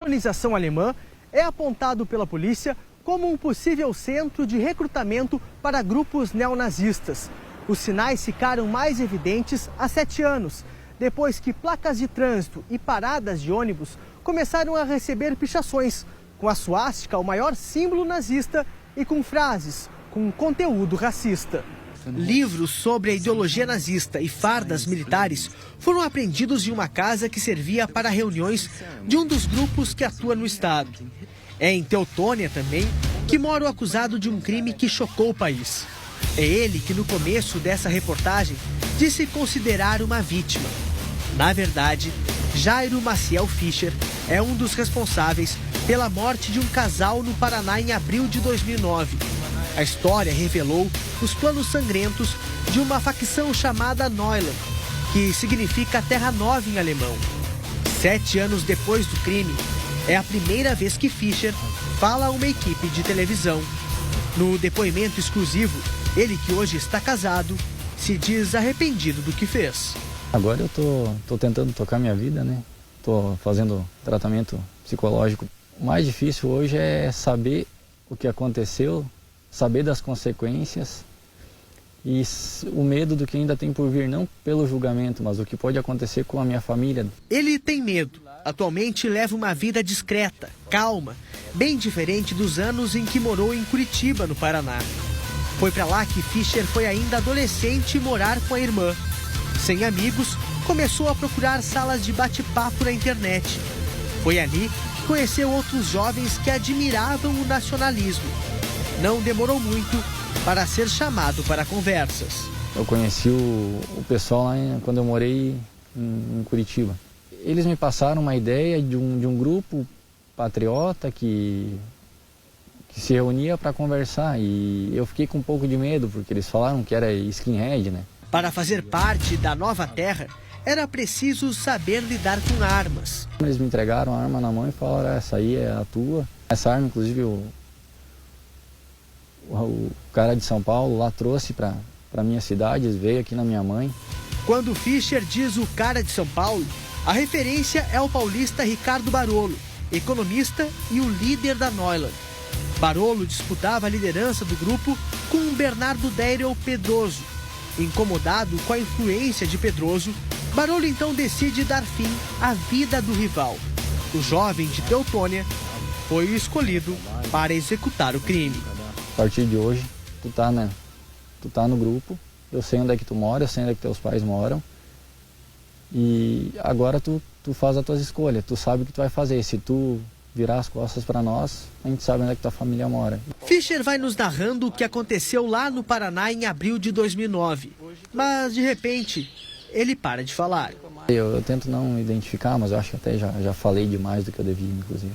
A organização alemã é apontado pela polícia como um possível centro de recrutamento para grupos neonazistas. Os sinais ficaram mais evidentes há 7 anos, depois que placas de trânsito e paradas de ônibus começaram a receber pichações, com a suástica, o maior símbolo nazista, e com frases com conteúdo racista. Livros sobre a ideologia nazista e fardas militares foram apreendidos em uma casa que servia para reuniões de um dos grupos que atua no estado. É em Teutônia também que mora o acusado de um crime que chocou o país. É ele que no começo dessa reportagem disse considerar uma vítima. Na verdade, Jairo Maciel Fischer é um dos responsáveis pela morte de um casal no Paraná em abril de 2009. A história revelou os planos sangrentos de uma facção chamada Neuland, que significa Terra Nova em alemão. 7 anos depois do crime, é a primeira vez que Fischer fala a uma equipe de televisão. No depoimento exclusivo, ele, que hoje está casado, se diz arrependido do que fez. Agora eu tô tentando tocar minha vida, né? Tô fazendo tratamento psicológico. O mais difícil hoje é saber o que aconteceu, saber das consequências e o medo do que ainda tem por vir, não pelo julgamento, mas o que pode acontecer com a minha família. Ele tem medo. Atualmente leva uma vida discreta, calma, bem diferente dos anos em que morou em Curitiba, no Paraná. Foi para lá que Fischer foi ainda adolescente morar com a irmã. Sem amigos, começou a procurar salas de bate-papo na internet. Foi ali que conheceu outros jovens que admiravam o nacionalismo. Não demorou muito para ser chamado para conversas. Eu conheci o pessoal lá quando eu morei em Curitiba. Eles me passaram uma ideia de um grupo patriota que se reunia para conversar, e eu fiquei com um pouco de medo, porque eles falaram que era skinhead, né? Para fazer parte da nova terra, era preciso saber lidar com armas. Eles me entregaram a arma na mão e falaram: essa aí é a tua. Essa arma, inclusive, o cara de São Paulo lá trouxe para minha cidade, veio aqui na minha mãe. Quando Fischer diz o cara de São Paulo, a referência é o paulista Ricardo Barolo, economista e o líder da Neuland. Barolo disputava a liderança do grupo com o Bernardo Deirel Pedroso. Incomodado com a influência de Pedroso, Barolo então decide dar fim à vida do rival. O jovem de Teutônia foi o escolhido para executar o crime. A partir de hoje, tu tá no grupo, eu sei onde é que tu mora, eu sei onde é que teus pais moram, e agora tu faz as tuas escolhas, tu sabe o que tu vai fazer. Se tu virar as costas para nós, a gente sabe onde é que tua família mora. Fischer vai nos narrando o que aconteceu lá no Paraná em abril de 2009. Mas, de repente, ele para de falar. Eu tento não identificar, mas eu acho que até já falei demais do que eu devia, inclusive.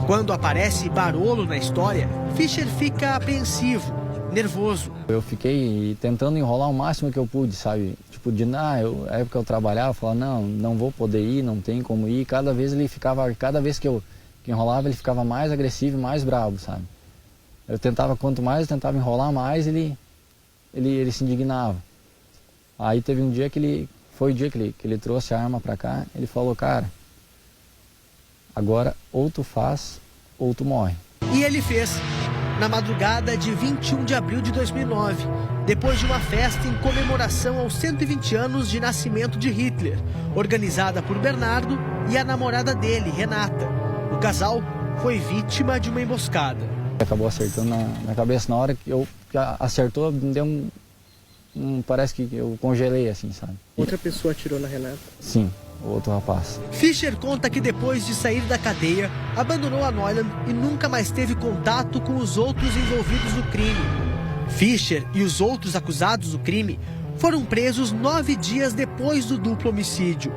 Quando aparece Barolo na história, Fischer fica apreensivo, nervoso. Eu fiquei tentando enrolar o máximo que eu pude, sabe? Tipo, na época eu trabalhava, eu falava: não vou poder ir, não tem como ir. Cada vez que eu enrolava, ele ficava mais agressivo e mais bravo, sabe? Quanto mais eu tentava enrolar, mais ele se indignava. Aí teve um dia foi o dia que ele trouxe a arma pra cá, ele falou: cara, agora ou tu faz ou tu morre. E ele fez. Na madrugada de 21 de abril de 2009, depois de uma festa em comemoração aos 120 anos de nascimento de Hitler, organizada por Bernardo e a namorada dele, Renata. O casal foi vítima de uma emboscada. Acabou acertando na cabeça. Na hora que acertou, me deu parece que eu congelei assim, sabe? Outra pessoa atirou na Renata? Sim, o outro rapaz. Fischer conta que depois de sair da cadeia, abandonou a Neuland e nunca mais teve contato com os outros envolvidos no crime. Fischer e os outros acusados do crime foram presos 9 dias depois do duplo homicídio.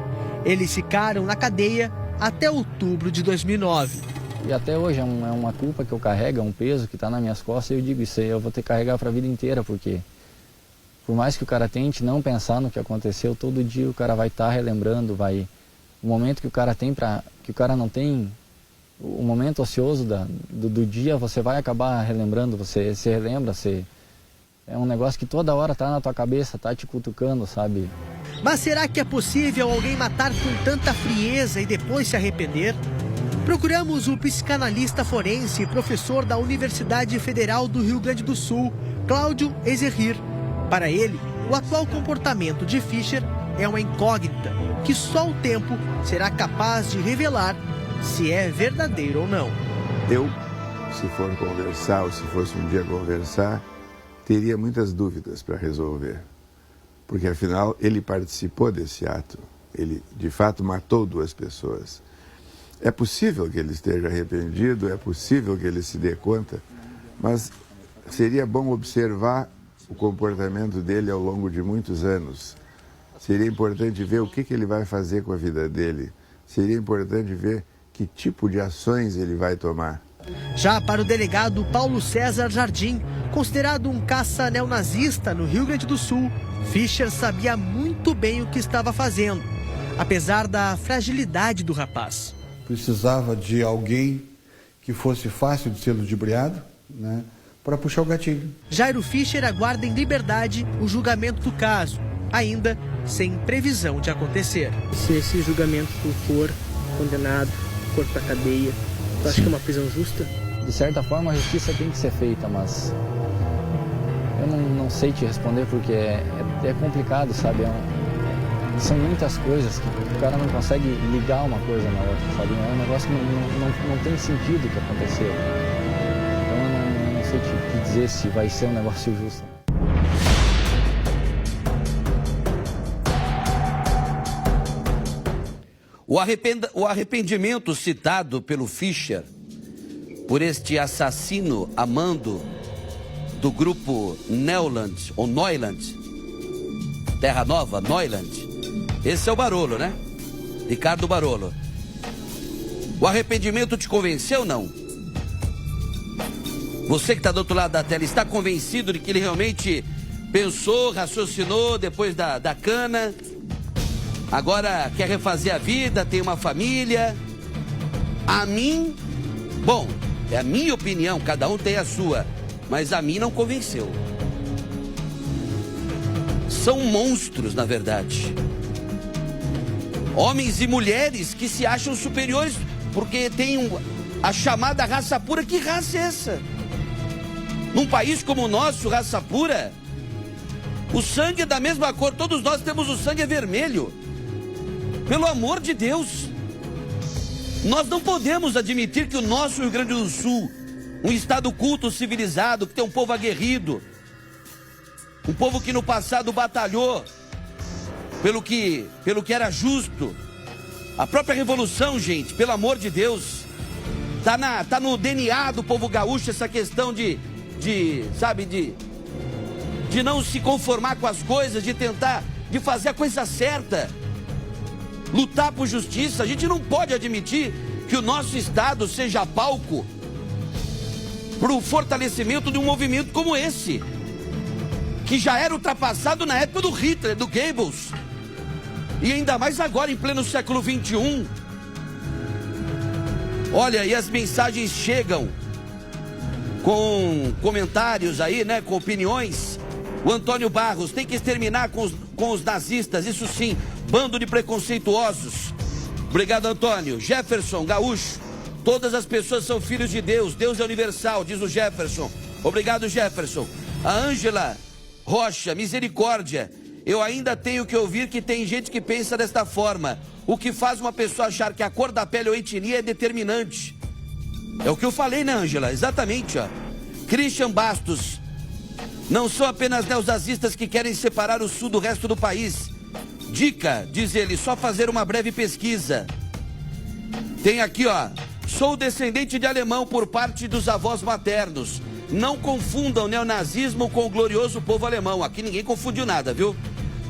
Eles ficaram na cadeia até outubro de 2009. E até hoje é uma culpa que eu carrego, é um peso que está nas minhas costas, e eu digo: isso aí eu vou ter que carregar para a vida inteira, porque por mais que o cara tente não pensar no que aconteceu, todo dia o cara vai estar relembrando, o momento que o cara tem que o cara não tem, o momento ocioso do dia, você vai acabar relembrando, você se relembra, é um negócio que toda hora tá na tua cabeça, tá te cutucando, sabe? Mas será que é possível alguém matar com tanta frieza e depois se arrepender? Procuramos o psicanalista forense e professor da Universidade Federal do Rio Grande do Sul, Cláudio Ezerrir. Para ele, o atual comportamento de Fischer é uma incógnita que só o tempo será capaz de revelar se é verdadeiro ou não. Eu, se for conversar ou se fosse um dia conversar, teria muitas dúvidas para resolver. Porque, afinal, ele participou desse ato. Ele, de fato, matou 2 pessoas. É possível que ele esteja arrependido, é possível que ele se dê conta, mas seria bom observar o comportamento dele ao longo de muitos anos. Seria importante ver o que ele vai fazer com a vida dele. Seria importante ver que tipo de ações ele vai tomar. Já para o delegado Paulo César Jardim, considerado um caça neonazista no Rio Grande do Sul, Fischer sabia muito bem o que estava fazendo, apesar da fragilidade do rapaz. Precisava de alguém que fosse fácil de ser ludibriado, né, para puxar o gatilho. Jairo Fischer aguarda em liberdade o julgamento do caso, ainda sem previsão de acontecer. Se esse julgamento for condenado, for para cadeia, tu acha que é uma prisão justa? De certa forma, a justiça tem que ser feita, mas eu não sei te responder porque é complicado, sabe? São muitas coisas que o cara não consegue ligar uma coisa na outra, sabe? É um negócio que não tem sentido o que aconteceu. Então eu não sei te dizer se vai ser um negócio justo. O arrependimento citado pelo Fischer por este assassino a mando do grupo Neuland, ou Neuland, Terra Nova, Neuland. Esse é o Barolo, né? Ricardo Barolo. O arrependimento te convenceu ou não? Você que está do outro lado da tela, está convencido de que ele realmente pensou, raciocinou depois da cana? Agora quer refazer a vida, tem uma família? A mim, bom, é a minha opinião, cada um tem a sua, mas a mim não convenceu. São monstros, na verdade. Homens e mulheres que se acham superiores porque tem a chamada raça pura. Que raça é essa? Num país como o nosso, raça pura, o sangue é da mesma cor, todos nós temos o sangue vermelho. Pelo amor de Deus, nós não podemos admitir que o nosso Rio Grande do Sul, um estado culto, civilizado, que tem um povo aguerrido, um povo que no passado batalhou pelo que era justo. A própria revolução, gente, pelo amor de Deus, tá no DNA do povo gaúcho essa questão de não se conformar com as coisas, de tentar, de fazer a coisa certa, lutar por justiça. A gente não pode admitir que o nosso estado seja palco para o fortalecimento de um movimento como esse, que já era ultrapassado na época do Hitler, do Goebbels, e ainda mais agora em pleno século XXI. Olha, e as mensagens chegam com comentários aí, né, com opiniões. O Antônio Barros: tem que exterminar com os nazistas, isso sim, bando de preconceituosos. Obrigado, Antônio. Jefferson Gaúcho: todas as pessoas são filhos de Deus, Deus é universal, diz o Jefferson. Obrigado, Jefferson. A Ângela Rocha: misericórdia, eu ainda tenho que ouvir que tem gente que pensa desta forma, o que faz uma pessoa achar que a cor da pele ou etnia é determinante. É o que eu falei, né, Ângela? Exatamente, ó. Christian Bastos: não são apenas neonazistas que querem separar o sul do resto do país. Dica, diz ele, só fazer uma breve pesquisa. Tem aqui, ó: sou descendente de alemão por parte dos avós maternos. Não confundam neonazismo com o glorioso povo alemão. Aqui ninguém confundiu nada, viu?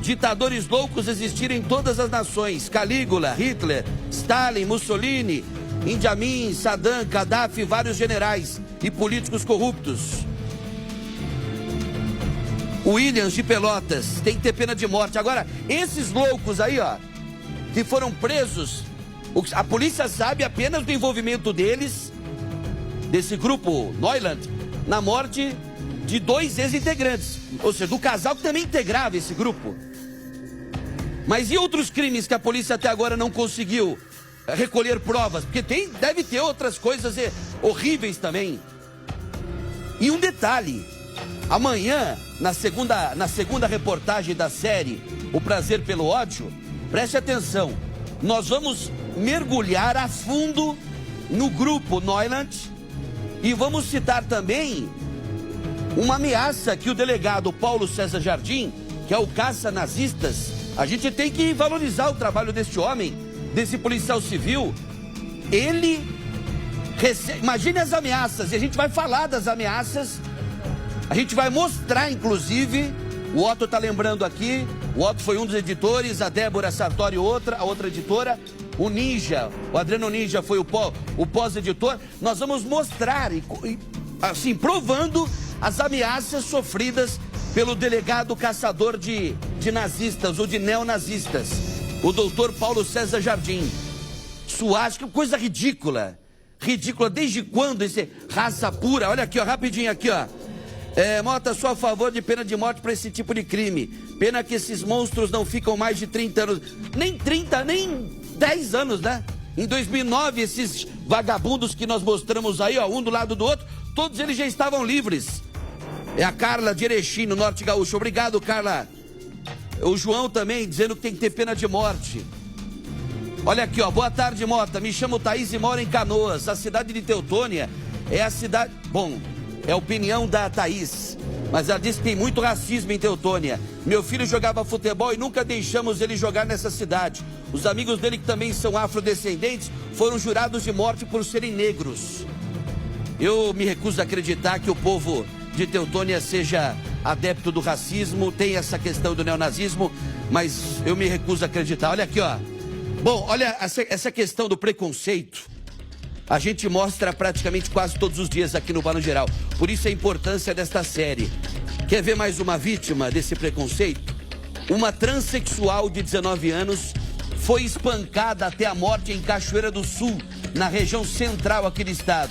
Ditadores loucos existiram em todas as nações: Calígula, Hitler, Stalin, Mussolini, Idi Amin, Saddam, Gaddafi, vários generais e políticos corruptos. Williams de Pelotas: tem que ter pena de morte. Agora, esses loucos aí, ó, que foram presos, a polícia sabe apenas do envolvimento deles, desse grupo Neuland, na morte de 2 ex-integrantes, ou seja, do casal que também integrava esse grupo. Mas e outros crimes que a polícia até agora não conseguiu recolher provas, porque deve ter outras coisas horríveis também. E um detalhe, amanhã, na segunda reportagem da série O Prazer pelo Ódio, preste atenção, nós vamos mergulhar a fundo no grupo Neuland e vamos citar também uma ameaça que o delegado Paulo César Jardim, que é o caça-nazistas, a gente tem que valorizar o trabalho deste homem, desse policial civil. Ele recebe, imagine as ameaças, e a gente vai falar das ameaças, a gente vai mostrar, inclusive, o Otto está lembrando aqui, o Otto foi um dos editores, a Débora Sartori a outra editora, o Ninja, o Adriano Ninja foi o pós-editor. Nós vamos mostrar, assim, provando as ameaças sofridas pelo delegado caçador de nazistas ou de neonazistas, o doutor Paulo César Jardim. Suástica, coisa ridícula. Ridícula, desde quando esse raça pura? Olha aqui, ó, rapidinho aqui, ó. Mota, sou a favor de pena de morte para esse tipo de crime. Pena que esses monstros não ficam mais de 30 anos. Nem 30, nem 10 anos, né? Em 2009, esses vagabundos que nós mostramos aí, ó, um do lado do outro, todos eles já estavam livres. É a Carla de Erechim, no Norte Gaúcho. Obrigado, Carla. O João também, dizendo que tem que ter pena de morte. Olha aqui, ó. Boa tarde, Mota. Me chamo Thaís e moro em Canoas. A cidade de Teutônia é a cidade... Bom, é a opinião da Thaís, mas ela disse que tem muito racismo em Teutônia. Meu filho jogava futebol e nunca deixamos ele jogar nessa cidade. Os amigos dele, que também são afrodescendentes, foram jurados de morte por serem negros. Eu me recuso a acreditar que o povo de Teutônia seja adepto do racismo, tem essa questão do neonazismo, mas eu me recuso a acreditar. Olha aqui, ó. Bom, olha essa questão do preconceito. A gente mostra praticamente quase todos os dias aqui no Balanço Geral. Por isso a importância desta série. Quer ver mais uma vítima desse preconceito? Uma transexual de 19 anos foi espancada até a morte em Cachoeira do Sul, na região central aqui do estado.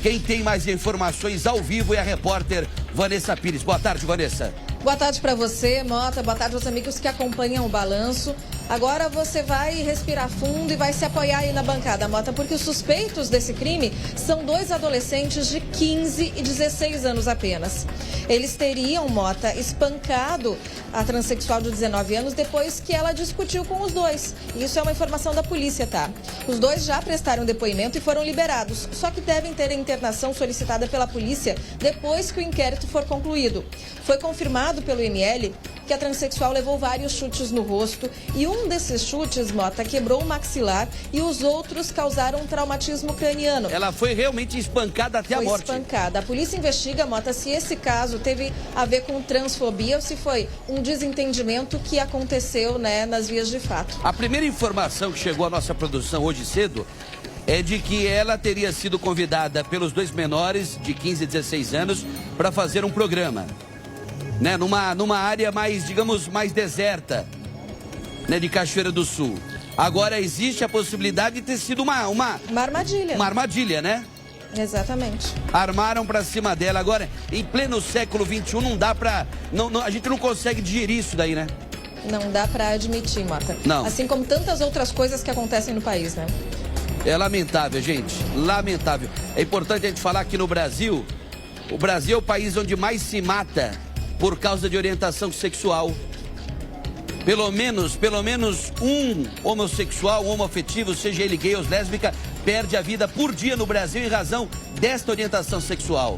Quem tem mais informações ao vivo é a repórter Vanessa Pires. Boa tarde, Vanessa. Boa tarde para você, Mota. Boa tarde aos amigos que acompanham o Balanço. Agora você vai respirar fundo e vai se apoiar aí na bancada, Mota, porque os suspeitos desse crime são 2 adolescentes de 15 e 16 anos apenas. Eles teriam, Mota, espancado a transexual de 19 anos depois que ela discutiu com os dois. Isso é uma informação da polícia, tá? Os dois já prestaram depoimento e foram liberados, só que devem ter a internação solicitada pela polícia depois que o inquérito for concluído. Foi confirmado pelo IML que a transexual levou vários chutes no rosto e um desses chutes, Mota, quebrou o maxilar e os outros causaram um traumatismo craniano. Ela foi realmente espancada até a morte. Foi espancada. A polícia investiga, Mota, se esse caso teve a ver com transfobia ou se foi um desentendimento que aconteceu, né, nas vias de fato. A primeira informação que chegou à nossa produção hoje cedo é de que ela teria sido convidada pelos 2 menores de 15 e 16 anos para fazer um programa, né, numa área mais, digamos, mais deserta, né, de Cachoeira do Sul. Agora existe a possibilidade de ter sido uma armadilha. Uma armadilha, né? Exatamente. Armaram pra cima dela. Agora, em pleno século XXI, não dá pra... a gente não consegue digerir isso daí, né? Não dá pra admitir, Mota. Não. Assim como tantas outras coisas que acontecem no país, né? É lamentável, gente. Lamentável. É importante a gente falar que no Brasil, o Brasil é o país onde mais se mata por causa de orientação sexual. Pelo menos um homossexual, um homoafetivo, seja ele gay ou lésbica, perde a vida por dia no Brasil em razão desta orientação sexual.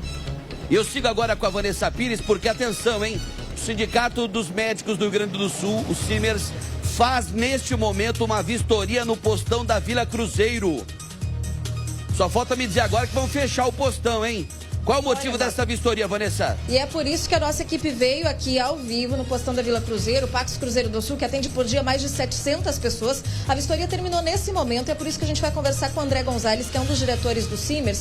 E eu sigo agora com a Vanessa Pires, porque atenção, hein? O Sindicato dos Médicos do Rio Grande do Sul, o Simers, faz neste momento uma vistoria no postão da Vila Cruzeiro. Só falta me dizer agora que vão fechar o postão, hein? Qual o motivo dessa vistoria, Vanessa? E é por isso que a nossa equipe veio aqui ao vivo no postão da Vila Cruzeiro, Pax Cruzeiro do Sul, que atende por dia mais de 700 pessoas. A vistoria terminou nesse momento e é por isso que a gente vai conversar com o André Gonzalez, que é um dos diretores do Simers,